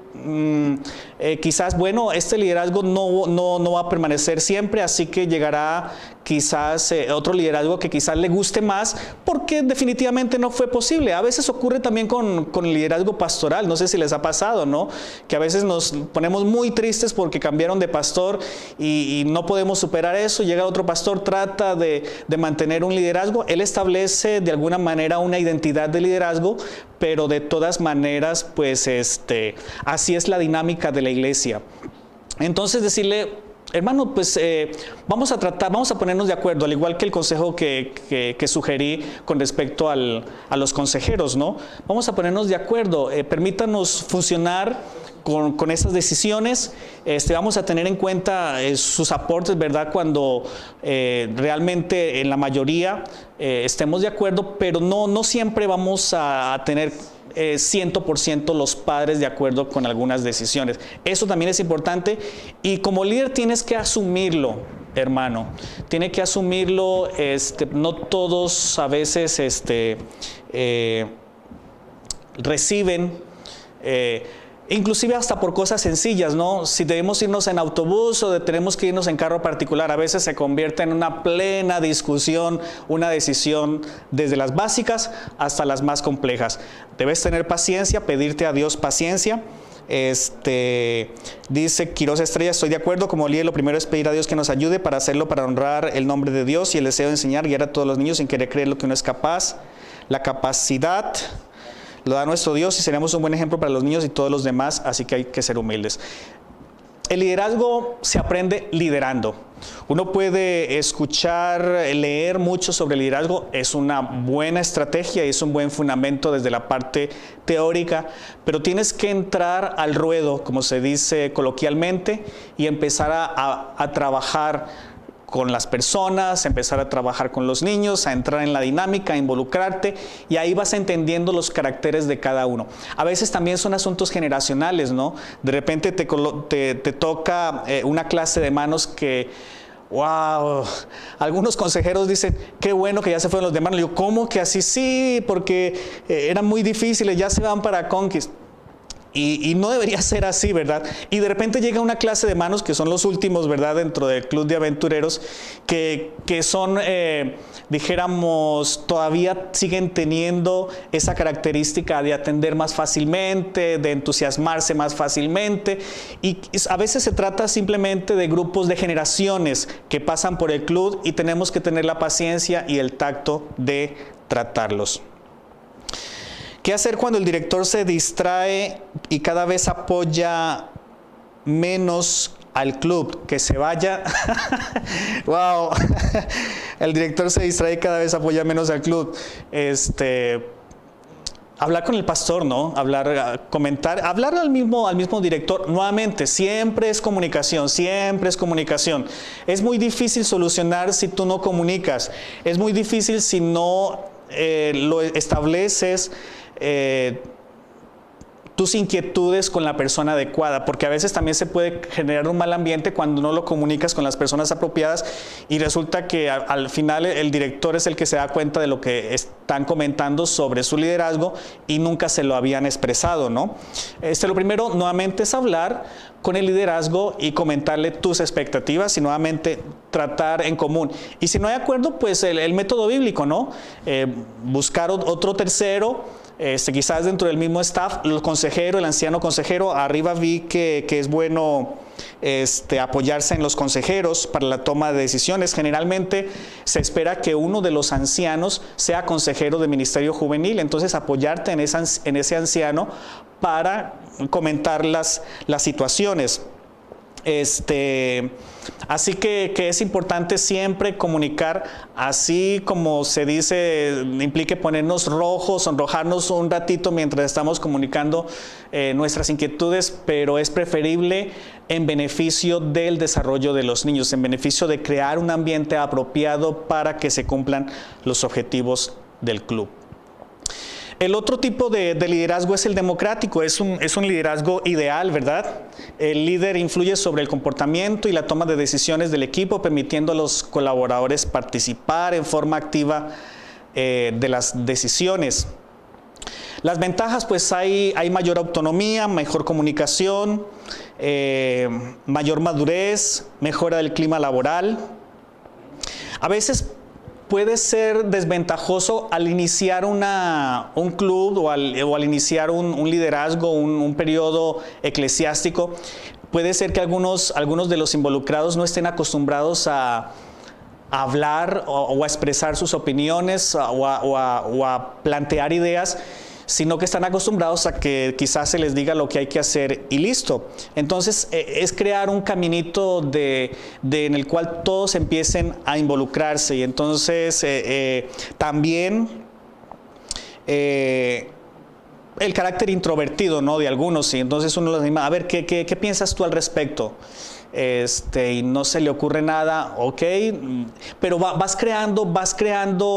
quizás, bueno, este liderazgo no va a permanecer siempre, así que llegará quizás otro liderazgo que quizás le guste más, porque definitivamente no fue posible. A veces ocurre también con el liderazgo pastoral, no sé si les ha pasado, ¿no? Que a veces nos ponemos muy tristes porque cambiaron de pastor y no podemos superar eso. Llega otro pastor, trata de mantener un liderazgo, él establece de alguna manera una identidad de liderazgo, pero de todas maneras, pues así es la dinámica de la iglesia. Entonces decirle, hermano, pues vamos a ponernos de acuerdo, al igual que el consejo que sugerí con respecto a los consejeros, ¿no? Vamos a ponernos de acuerdo, permítanos funcionar con esas decisiones, vamos a tener en cuenta sus aportes, ¿verdad? Cuando realmente en la mayoría estemos de acuerdo, pero no siempre vamos a tener 100% los padres de acuerdo con algunas decisiones. Eso también es importante y como líder tienes que asumirlo, hermano. Tiene que asumirlo, no todos a veces reciben, inclusive hasta por cosas sencillas, ¿no? Si debemos irnos en autobús o tenemos que irnos en carro particular, a veces se convierte en una plena discusión, una decisión desde las básicas hasta las más complejas. Debes tener paciencia, pedirte a Dios paciencia. Dice Quiroz Estrella, estoy de acuerdo, como líder lo primero es pedir a Dios que nos ayude para hacerlo, para honrar el nombre de Dios y el deseo de enseñar, guiar a todos los niños sin querer creer lo que uno es capaz. La capacidad lo da nuestro Dios y seremos un buen ejemplo para los niños y todos los demás, así que hay que ser humildes. El liderazgo se aprende liderando. Uno puede escuchar, leer mucho sobre el liderazgo, es una buena estrategia y es un buen fundamento desde la parte teórica, pero tienes que entrar al ruedo, como se dice coloquialmente, y empezar a trabajar con las personas, empezar a trabajar con los niños, a entrar en la dinámica, a involucrarte, y ahí vas entendiendo los caracteres de cada uno. A veces también son asuntos generacionales, ¿no? De repente te toca una clase de hermanos que, wow, algunos consejeros dicen, qué bueno que ya se fueron los demás. Le digo, ¿cómo que así? Sí, porque eran muy difíciles, ya se van para Conquist. Y no debería ser así, ¿verdad? Y de repente llega una clase de manos, que son los últimos, ¿verdad? Dentro del club de aventureros, que son, dijéramos, todavía siguen teniendo esa característica de atender más fácilmente, de entusiasmarse más fácilmente. Y a veces se trata simplemente de grupos de generaciones que pasan por el club y tenemos que tener la paciencia y el tacto de tratarlos. ¿Qué hacer cuando el director se distrae y cada vez apoya menos al club? Que se vaya. ¡Wow! El director se distrae y cada vez apoya menos al club. Hablar con el pastor, ¿no? Hablar, comentar, hablar al mismo director. Nuevamente, siempre es comunicación, siempre es comunicación. Es muy difícil solucionar si tú no comunicas. Es muy difícil si no lo estableces tus inquietudes con la persona adecuada, porque a veces también se puede generar un mal ambiente cuando no lo comunicas con las personas apropiadas y resulta que al final el director es el que se da cuenta de lo que están comentando sobre su liderazgo y nunca se lo habían expresado, ¿no? Lo primero, nuevamente, es hablar con el liderazgo y comentarle tus expectativas y nuevamente tratar en común. Y si no hay acuerdo, pues el método bíblico, ¿no? Buscar otro tercero, quizás dentro del mismo staff, el consejero, el anciano consejero. Arriba vi que es bueno apoyarse en los consejeros para la toma de decisiones. Generalmente se espera que uno de los ancianos sea consejero de ministerio juvenil, entonces apoyarte en ese anciano para comentar las situaciones. Así que es importante siempre comunicar, así como se dice, implique ponernos rojos, sonrojarnos un ratito mientras estamos comunicando nuestras inquietudes, pero es preferible en beneficio del desarrollo de los niños, en beneficio de crear un ambiente apropiado para que se cumplan los objetivos del club. El otro tipo de liderazgo es el democrático, es un liderazgo ideal, ¿verdad? El líder influye sobre el comportamiento y la toma de decisiones del equipo, permitiendo a los colaboradores participar en forma activa de las decisiones. Las ventajas, pues hay mayor autonomía, mejor comunicación, mayor madurez, mejora del clima laboral. A veces puede ser desventajoso al iniciar un club o al iniciar un liderazgo, un periodo eclesiástico. Puede ser que algunos de los involucrados no estén acostumbrados a hablar o a expresar sus opiniones o a plantear ideas, sino que están acostumbrados a que quizás se les diga lo que hay que hacer y listo. Entonces, es crear un caminito en el cual todos empiecen a involucrarse. Y entonces, también el carácter introvertido, ¿no?, de algunos. Y entonces uno les anima, a ver, ¿qué piensas tú al respecto? Y no se le ocurre nada, ok, pero vas creando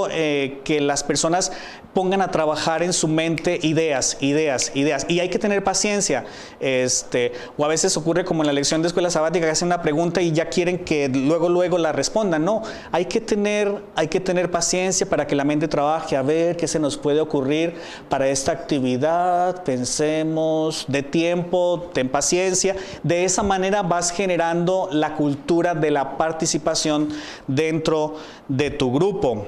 que las personas pongan a trabajar en su mente ideas, y hay que tener paciencia. O a veces ocurre como en la lección de escuela sabática, que hacen una pregunta y ya quieren que luego la respondan. No, hay que tener paciencia para que la mente trabaje, a ver qué se nos puede ocurrir para esta actividad, pensemos, de tiempo, ten paciencia. De esa manera vas generando la cultura de la participación dentro de tu grupo.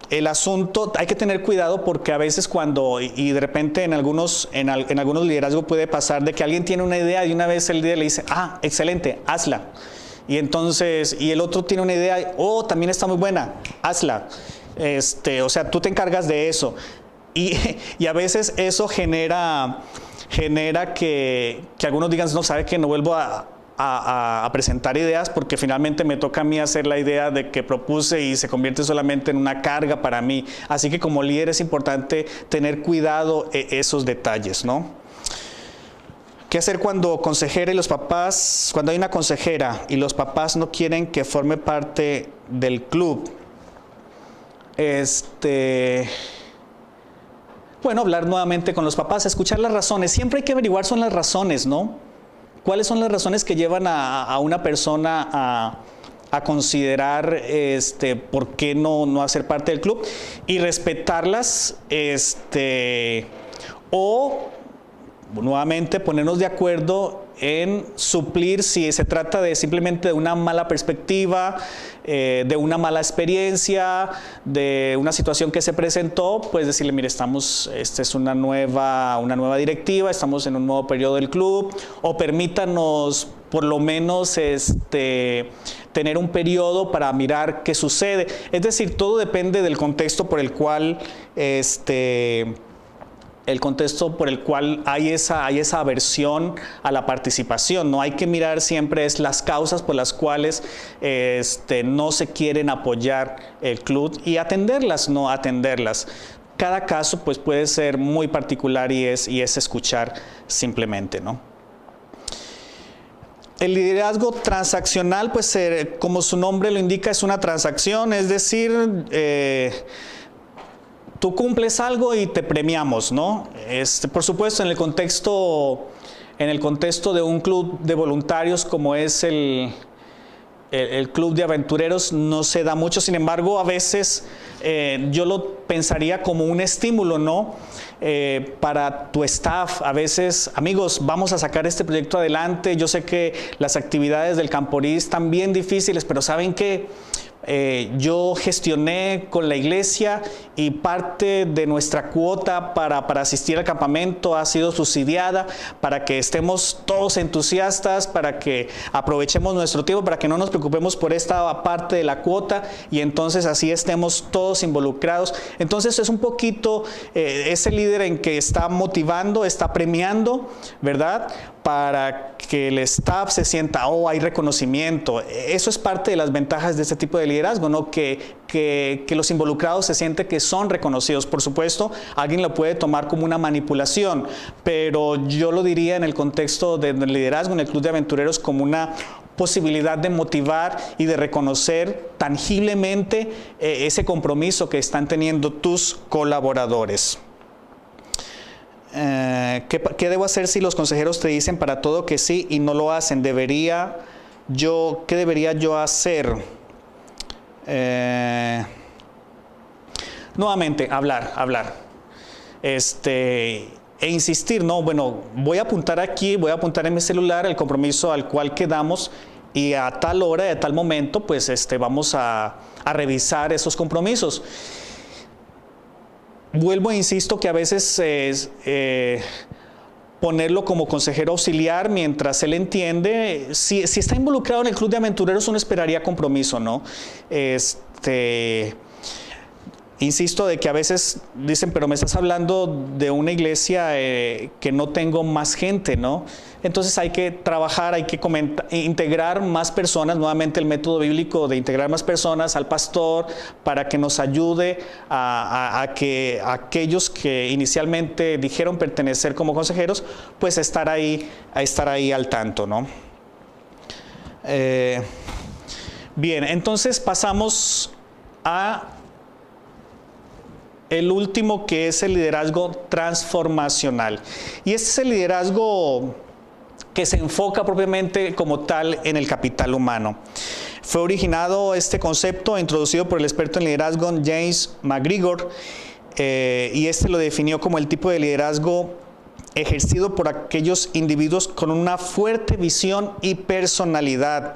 El asunto, hay que tener cuidado porque a veces y de repente en algunos liderazgos puede pasar de que alguien tiene una idea y una vez el líder le dice, excelente, hazla. Y entonces, y el otro tiene una idea, también está muy buena, hazla. O sea, tú te encargas de eso. Y a veces eso genera que algunos digan, no, sabe que no vuelvo a presentar ideas porque finalmente me toca a mí hacer la idea de que propuse y se convierte solamente en una carga para mí. Así que como líder es importante tener cuidado esos detalles, ¿no? ¿Qué hacer cuando cuando hay una consejera y los papás no quieren que forme parte del club? Bueno, hablar nuevamente con los papás, escuchar las razones. Siempre hay que averiguar son las razones, ¿no? ¿Cuáles son las razones que llevan a una persona a considerar por qué no hacer parte del club? Y respetarlas, o nuevamente ponernos de acuerdo en suplir si se trata de simplemente de una mala perspectiva, de una mala experiencia, de una situación que se presentó, pues decirle, mire, esta es una nueva directiva, estamos en un nuevo periodo del club, o permítanos por lo menos tener un periodo para mirar qué sucede. Es decir, todo depende del contexto por el cual hay esa aversión a la participación. No hay que mirar siempre las causas por las cuales no se quieren apoyar el club y atenderlas, no atenderlas. Cada caso pues, puede ser muy particular y es escuchar simplemente, ¿no? El liderazgo transaccional, pues como su nombre lo indica, es una transacción, es decir, tú cumples algo y te premiamos, ¿no? Por supuesto, en el contexto de un club de voluntarios como es el club de aventureros no se da mucho, sin embargo, a veces yo lo pensaría como un estímulo, ¿no? Para tu staff. A veces, amigos, vamos a sacar este proyecto adelante. Yo sé que las actividades del Camporí están bien difíciles, pero ¿saben qué? Yo gestioné con la iglesia y parte de nuestra cuota para asistir al campamento ha sido subsidiada para que estemos todos entusiastas, para que aprovechemos nuestro tiempo, para que no nos preocupemos por esta parte de la cuota y entonces así estemos todos involucrados. Entonces es un poquito ese líder en que está motivando, está premiando, ¿verdad? Para que el staff se sienta, oh, hay reconocimiento. Eso es parte de las ventajas de este tipo de liderazgo, ¿no? Que los involucrados se sienten que son reconocidos. Por supuesto, alguien lo puede tomar como una manipulación, pero yo lo diría en el contexto del liderazgo en el Club de Aventureros como una posibilidad de motivar y de reconocer tangiblemente ese compromiso que están teniendo tus colaboradores. ¿Qué debo hacer si los consejeros te dicen para todo que sí y no lo hacen? ¿Qué debería yo hacer? Nuevamente, hablar. E insistir, no, bueno, voy a apuntar aquí, voy a apuntar en mi celular el compromiso al cual quedamos y a tal hora, a tal momento, pues vamos a revisar esos compromisos. Vuelvo e insisto que a veces ponerlo como consejero auxiliar mientras él entiende, si está involucrado en el Club de Aventureros uno esperaría compromiso, ¿no? Insisto de que a veces dicen, pero me estás hablando de una iglesia que no tengo más gente, ¿no? Entonces hay que trabajar, hay que integrar más personas, nuevamente el método bíblico de integrar más personas al pastor para que nos ayude a que aquellos que inicialmente dijeron pertenecer como consejeros, pues estar ahí al tanto, ¿no? Bien, entonces pasamos a el último, que es el liderazgo transformacional. Y este es el liderazgo que se enfoca propiamente como tal en el capital humano. Fue originado este concepto, introducido por el experto en liderazgo James McGregor, y lo definió como el tipo de liderazgo ejercido por aquellos individuos con una fuerte visión y personalidad,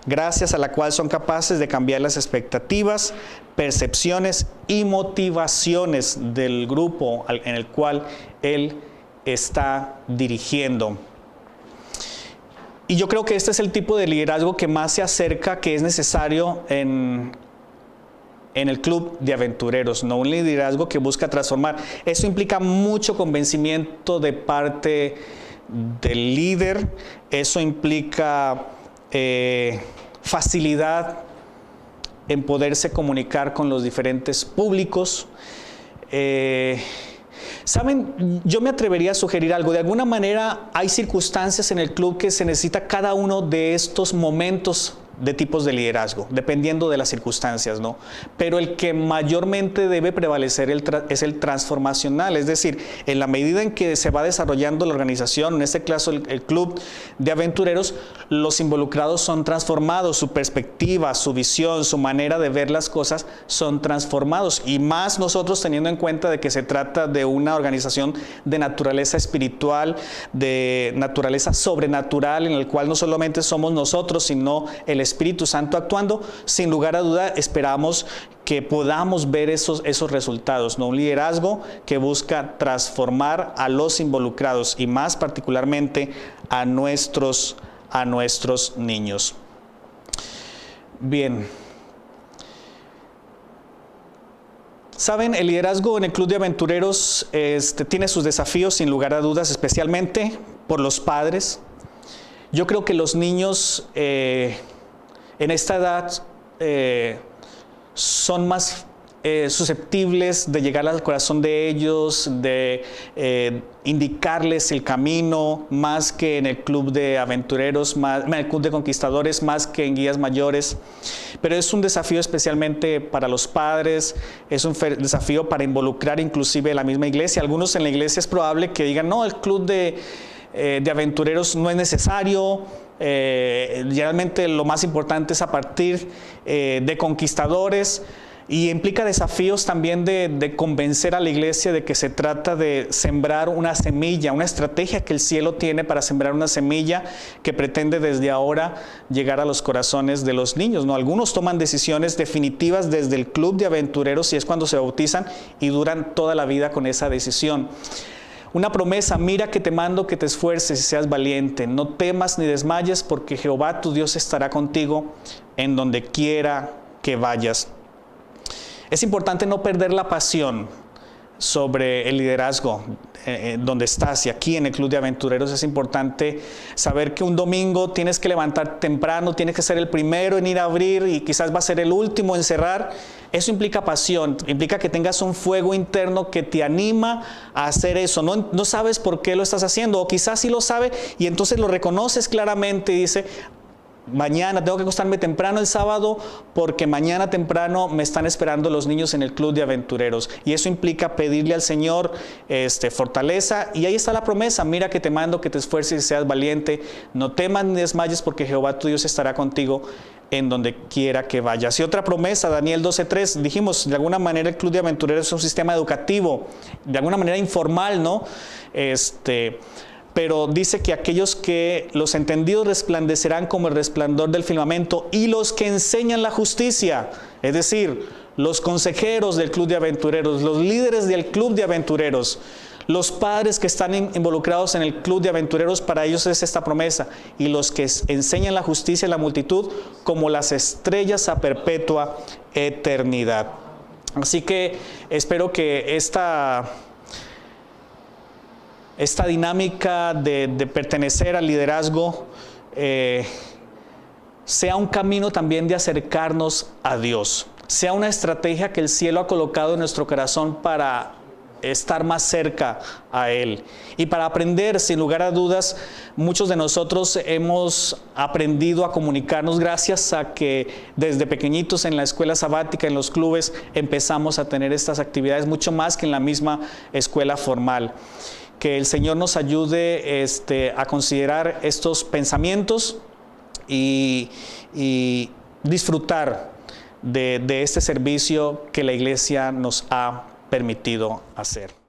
gracias a la cual son capaces de cambiar las expectativas, percepciones y motivaciones del grupo en el cual él está dirigiendo. Y yo creo que este es el tipo de liderazgo que más se acerca, que es necesario en el Club de Aventureros, no un liderazgo que busca transformar. Eso implica mucho convencimiento de parte del líder, eso implica facilidad en poderse comunicar con los diferentes públicos. ¿Saben? Yo me atrevería a sugerir algo. De alguna manera hay circunstancias en el club que se necesita cada uno de estos momentos de tipos de liderazgo, dependiendo de las circunstancias, ¿no? Pero el que mayormente debe prevalecer es el transformacional, es decir, en la medida en que se va desarrollando la organización, en este caso el club de aventureros, los involucrados son transformados, su perspectiva, su visión, su manera de ver las cosas son transformados, y más nosotros teniendo en cuenta de que se trata de una organización de naturaleza espiritual, de naturaleza sobrenatural, en el cual no solamente somos nosotros, sino el Espíritu Santo actuando. Sin lugar a duda esperamos que podamos ver esos resultados, ¿no? Un liderazgo que busca transformar a los involucrados y más particularmente a nuestros niños. Bien. Saben, el liderazgo en el Club de Aventureros tiene sus desafíos, sin lugar a dudas, especialmente por los padres. Yo creo que los niños en esta edad son más susceptibles de llegar al corazón de ellos, de indicarles el camino, más que en el club de aventureros, en el club de conquistadores, más que en guías mayores. Pero es un desafío especialmente para los padres, es un desafío para involucrar inclusive a la misma iglesia. Algunos en la iglesia es probable que digan, no, el club de aventureros no es necesario. Generalmente lo más importante es a partir de conquistadores, y implica desafíos también de convencer a la iglesia de que se trata de sembrar una semilla, una estrategia que el cielo tiene para sembrar una semilla que pretende desde ahora llegar a los corazones de los niños, ¿no? Algunos toman decisiones definitivas desde el club de aventureros y es cuando se bautizan y duran toda la vida con esa decisión. Una promesa: mira que te mando que te esfuerces y seas valiente, no temas ni desmayes, porque Jehová tu Dios estará contigo en donde quiera que vayas. Es importante no perder la pasión sobre el liderazgo donde estás, y aquí en el Club de Aventureros es importante saber que un domingo tienes que levantar temprano, tienes que ser el primero en ir a abrir y quizás va a ser el último en cerrar. Eso implica pasión, implica que tengas un fuego interno que te anima a hacer eso. No sabes por qué lo estás haciendo, o quizás sí lo sabes y entonces lo reconoces claramente y dices, mañana tengo que acostarme temprano el sábado porque mañana temprano me están esperando los niños en el Club de Aventureros, y eso implica pedirle al Señor fortaleza, y ahí está la promesa: mira que te mando que te esfuerces y seas valiente, no temas ni desmayes, porque Jehová tu Dios estará contigo en donde quiera que vayas. Y otra promesa, Daniel 12:3, dijimos, de alguna manera el Club de Aventureros es un sistema educativo, de alguna manera informal, ¿no? Pero dice que aquellos que los entendidos resplandecerán como el resplandor del firmamento, y los que enseñan la justicia, es decir, los consejeros del Club de Aventureros, los líderes del Club de Aventureros, los padres que están involucrados en el Club de Aventureros, para ellos es esta promesa: y los que enseñan la justicia en la multitud, como las estrellas a perpetua eternidad. Así que espero que esta dinámica de pertenecer al liderazgo sea un camino también de acercarnos a Dios, sea una estrategia que el cielo ha colocado en nuestro corazón para estar más cerca a Él y para aprender. Sin lugar a dudas, muchos de nosotros hemos aprendido a comunicarnos gracias a que desde pequeñitos en la escuela sabática, en los clubes, empezamos a tener estas actividades mucho más que en la misma escuela formal. Que el Señor nos ayude a considerar estos pensamientos y disfrutar de este servicio que la iglesia nos ha permitido hacer.